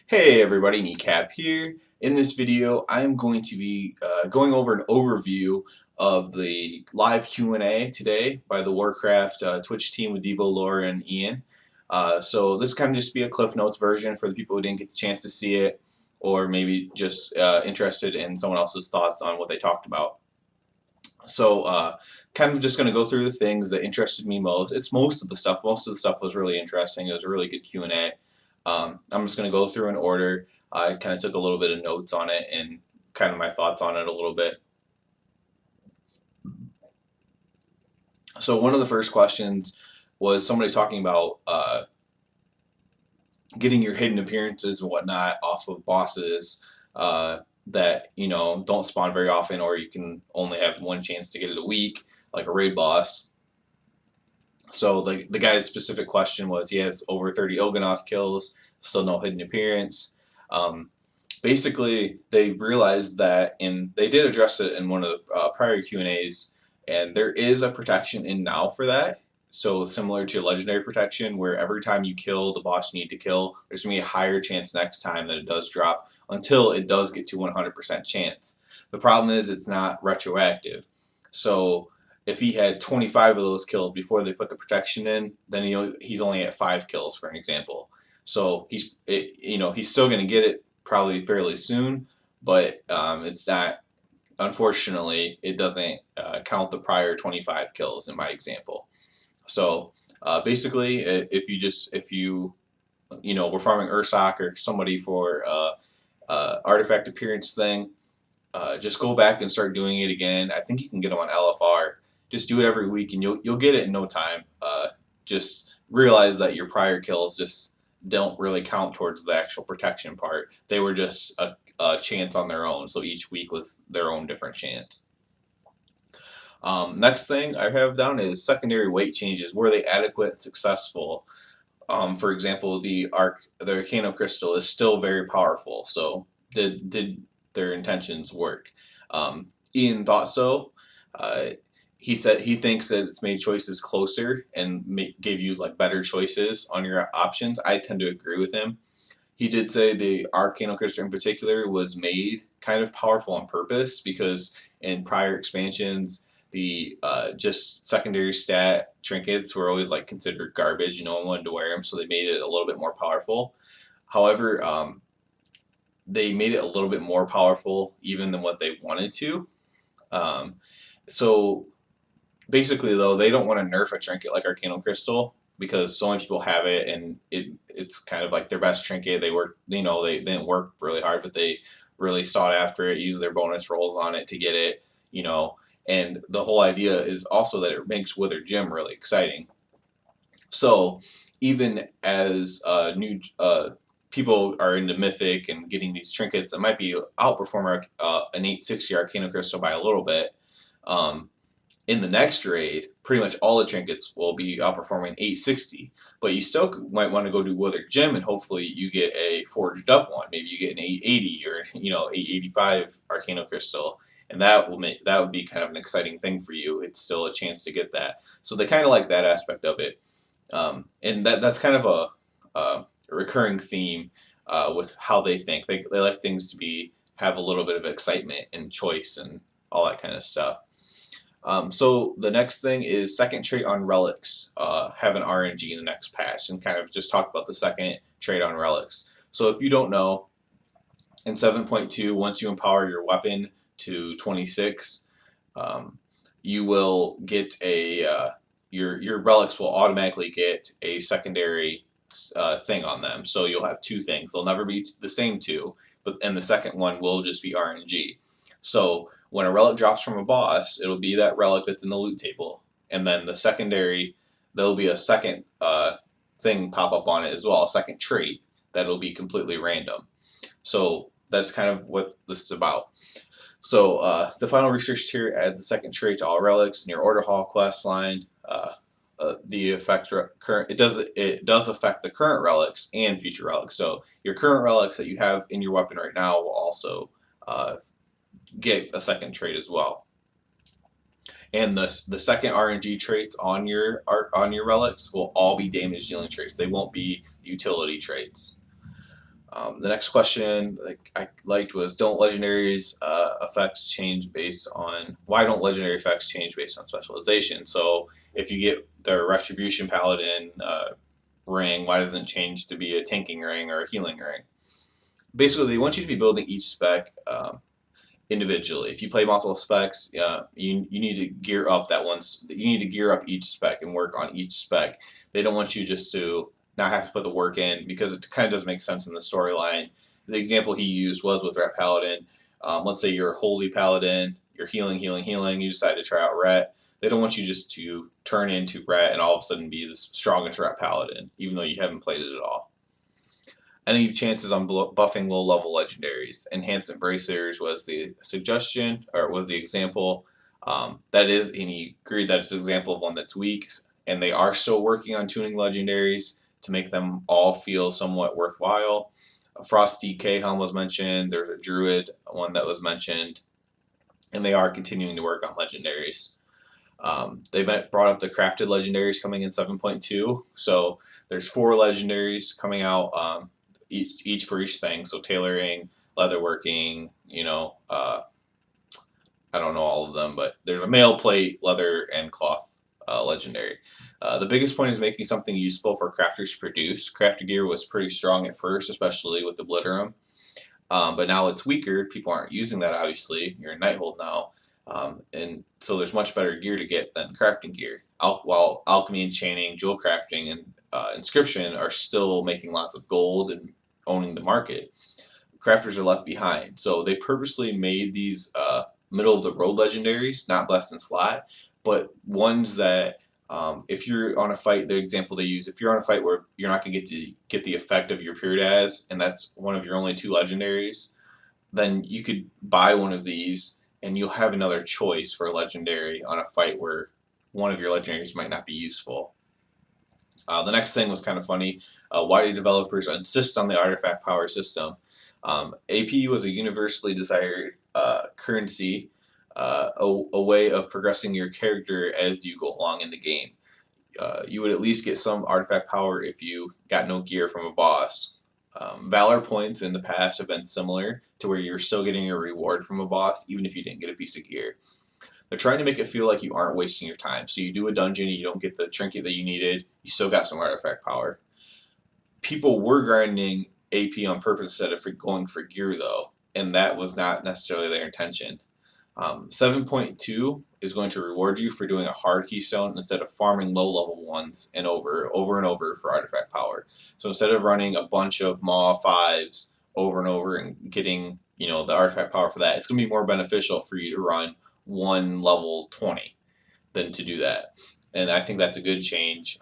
Hey everybody, Kneecap here. In this video, I'm going to be going over an overview of the live Q&A today by the Warcraft Twitch team with Devo, Laura, and Ian. So this kind of just be a Cliff Notes version for the people who didn't get the chance to see it, or maybe just interested in someone else's thoughts on what they talked about. So kind of just going to go through the things that interested me most. It's most of the stuff. Most of the stuff was really interesting. It was a really good Q&A. I'm just going to go through in order. I kind of took a little bit of notes on it and kind of my thoughts on it a little bit. So one of the first questions was somebody talking about getting your hidden appearances and whatnot off of bosses that don't spawn very often, or you can only have one chance to get it a week, like a raid boss. So the guy's specific question was he has over 30 Il'gynoth kills, still no hidden appearance. Basically, they realized that, and they did address it in one of the prior Q&As, and there is a protection in now for that. So similar to legendary protection, where every time you kill the boss you need to kill, there's going to be a higher chance next time that it does drop until it does get to 100% chance. The problem is it's not retroactive. So if he had 25 of those kills before they put the protection in, then he's only at 5 kills, for an example. So he's still going to get it probably fairly soon, but it's not. Unfortunately, it doesn't count the prior 25 kills in my example. So basically, if you were farming Ursoc or somebody for artifact appearance thing, just go back and start doing it again. I think you can get them on LFR. Just do it every week, and you'll get it in no time. Just realize that your prior kills just don't really count towards the actual protection part. They were just a chance on their own, so each week was their own different chance. Next thing I have down is secondary weight changes. Were they adequate and successful? For example, the Arcano Crystal is still very powerful. So did their intentions work? Ian thought so. Uh, he said he thinks that it's made choices closer and gave you like better choices on your options. I tend to agree with him. He did say the Arcano Crystal in particular was made kind of powerful on purpose because in prior expansions, the just secondary stat trinkets were always like considered garbage. No one wanted to wear them, so they made it a little bit more powerful. However, they made it a little bit more powerful even than what they wanted to. Um, so basically, though, they don't want to nerf a trinket like Arcano Crystal because so many people have it, and it's kind of like their best trinket. They didn't work really hard, but they really sought after it, used their bonus rolls on it to get it, and the whole idea is also that it makes Wither Gem really exciting. So even as new people are into Mythic and getting these trinkets that might be outperform an 860 Arcano Crystal by a little bit, in the next raid, pretty much all the trinkets will be outperforming 860, but you still might want to go do Wither Gem and hopefully you get a forged up one. Maybe you get an 880 or 885 Arcano Crystal, and that would be kind of an exciting thing for you. It's still a chance to get that. So they kind of like that aspect of it, and that's kind of a recurring theme with how they think. They like things to have a little bit of excitement and choice and all that kind of stuff. So the next thing is second trait on relics have an RNG in the next patch, and kind of just talk about the second trait on relics. So if you don't know, in 7.2, once you empower your weapon to 26, you will get your relics will automatically get a secondary thing on them. So you'll have two things. They'll never be the same two, and the second one will just be RNG. So when a relic drops from a boss, it'll be that relic that's in the loot table, and then the secondary, there'll be a second thing pop up on it as well, a second trait that'll be completely random. So that's kind of what this is about. So the final research tier adds the second trait to all relics in your order hall quest line. It does affect the current relics and future relics. So your current relics that you have in your weapon right now will also get a second trait as well. And the second RNG traits on your relics will all be damage dealing traits. They won't be utility traits. The next question I liked was, don't legendaries effects change based on why don't legendary effects change based on specialization? So if you get the Retribution Paladin ring, why doesn't it change to be a tanking ring or a healing ring? Basically, they want you to be building each spec individually. If you play multiple specs, you need to gear up that once. You need to gear up each spec and work on each spec. They don't want you just to not have to put the work in, because it kind of doesn't make sense in the storyline. The example he used was with Ret Paladin. Let's say you're a Holy Paladin, you're healing, healing, healing. You decide to try out Ret. They don't want you just to turn into Ret and all of a sudden be the strongest Ret Paladin, even though you haven't played it at all. Any chances on buffing low level legendaries? Enhanced Embracers was the suggestion, or was the example. That is, and he agreed that it's an example of one that's weak, and they are still working on tuning legendaries to make them all feel somewhat worthwhile. A Frosty K Helm was mentioned, there's a Druid one that was mentioned, and they are continuing to work on legendaries. They brought up the crafted legendaries coming in 7.2, so there's 4 legendaries coming out. Each for each thing. So tailoring, leatherworking, I don't know all of them, but there's a mail plate, leather, and cloth legendary. The biggest point is making something useful for crafters to produce. Crafted gear was pretty strong at first, especially with the Obliterum. But now it's weaker. People aren't using that, obviously. You're in Nighthold now. And so there's much better gear to get than crafting gear. While alchemy, enchanting, jewel crafting, and inscription are still making lots of gold and owning the market, crafters are left behind. So they purposely made these middle of the road legendaries, not blessed in slot, but ones that if you're on a fight, the example they use, if you're on a fight where you're not going to get the effect of your Periodaz, and that's one of your only 2 legendaries, then you could buy one of these and you'll have another choice for a legendary on a fight where one of your legendaries might not be useful. The next thing was kind of funny. Why do developers insist on the artifact power system? AP was a universally desired currency, a way of progressing your character as you go along in the game. You would at least get some artifact power if you got no gear from a boss. Valor points in the past have been similar to where you're still getting a reward from a boss even if you didn't get a piece of gear. They're trying to make it feel like you aren't wasting your time. So you do a dungeon, you don't get the trinket that you needed, you still got some artifact power. People were grinding AP on purpose instead of going for gear though, and that was not necessarily their intention. 7.2 is going to reward you for doing a hard keystone instead of farming low level ones and over and over for artifact power. So instead of running a bunch of Maw 5s over and over and getting the artifact power for that, it's going to be more beneficial for you to run one level 20 than to do that. And I think that's a good change.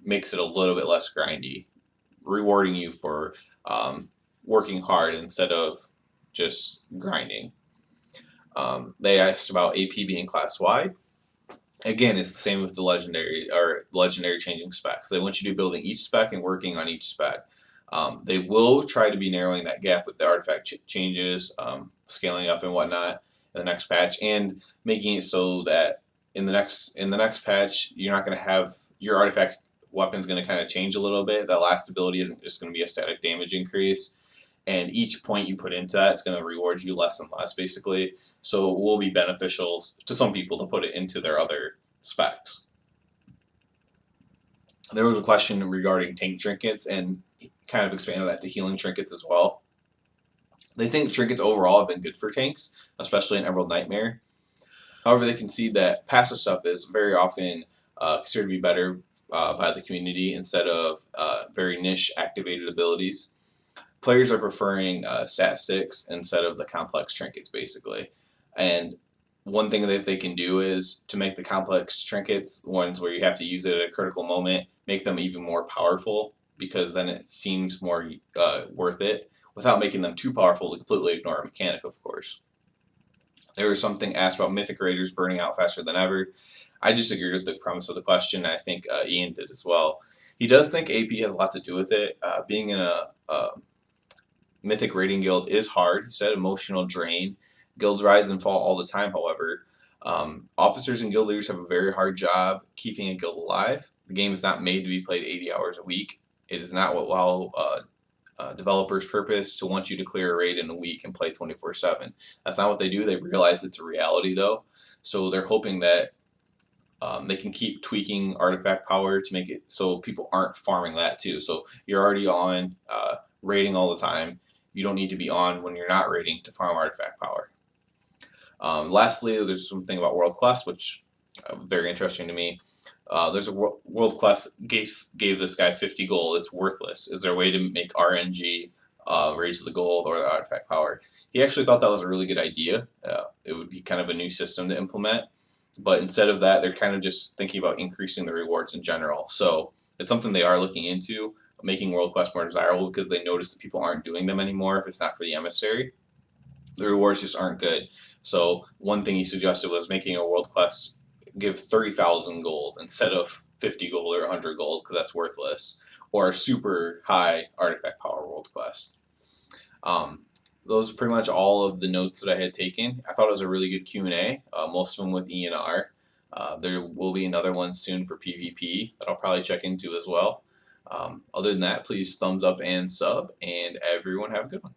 Makes it a little bit less grindy, rewarding you for working hard instead of just grinding. They asked about AP being class wide. Again, it's the same with the legendary changing specs. They want you to be building each spec and working on each spec. They will try to be narrowing that gap with the artifact changes, scaling up and whatnot in the next patch, and making it so that in the next patch you're not going to have your artifact weapon's going to kind of change a little bit. That last ability isn't just going to be a static damage increase, and each point you put into that is going to reward you less and less, basically. So it will be beneficial to some people to put it into their other specs. There was a question regarding tank trinkets, and kind of expanded that to healing trinkets as well. They think trinkets overall have been good for tanks, especially in Emerald Nightmare. However, they concede that passive stuff is very often considered to be better by the community instead of very niche activated abilities. Players are preferring stat sticks instead of the complex trinkets, basically. And one thing that they can do is to make the complex trinkets, ones where you have to use it at a critical moment, make them even more powerful, because then it seems more worth it, without making them too powerful to completely ignore a mechanic, of course. There was something asked about Mythic Raiders burning out faster than ever. I disagreed with the premise of the question, and I think Ian did as well. He does think AP has a lot to do with it. Being in a Mythic Raiding Guild is hard. He said emotional drain. Guilds rise and fall all the time, however. Officers and guild leaders have a very hard job keeping a guild alive. The game is not made to be played 80 hours a week. It is not what WoW developer's purpose to want you to clear a raid in a week and play 24/7. That's not what they do. They realize it's a reality though, so they're hoping that they can keep tweaking artifact power to make it so people aren't farming that too. So you're already on raiding all the time. You don't need to be on when you're not raiding to farm artifact power. Lastly, there's something about World Quest, which very interesting to me. There's a World Quest gave this guy 50 gold. It's worthless. Is there a way to make RNG raise the gold or the artifact power? He actually thought that was a really good idea. It would be kind of a new system to implement. But instead of that, they're kind of just thinking about increasing the rewards in general. So it's something they are looking into, making World Quest more desirable because they notice that people aren't doing them anymore if it's not for the emissary. The rewards just aren't good. So one thing he suggested was making a World Quest give 30,000 gold instead of 50 gold or 100 gold because that's worthless, or a super high artifact power World Quest. Those are pretty much all of the notes that I had taken. I thought it was a really good Q&A, most of them with ENR. There will be another one soon for PvP that I'll probably check into as well. Other than that, please thumbs up and sub, and everyone have a good one.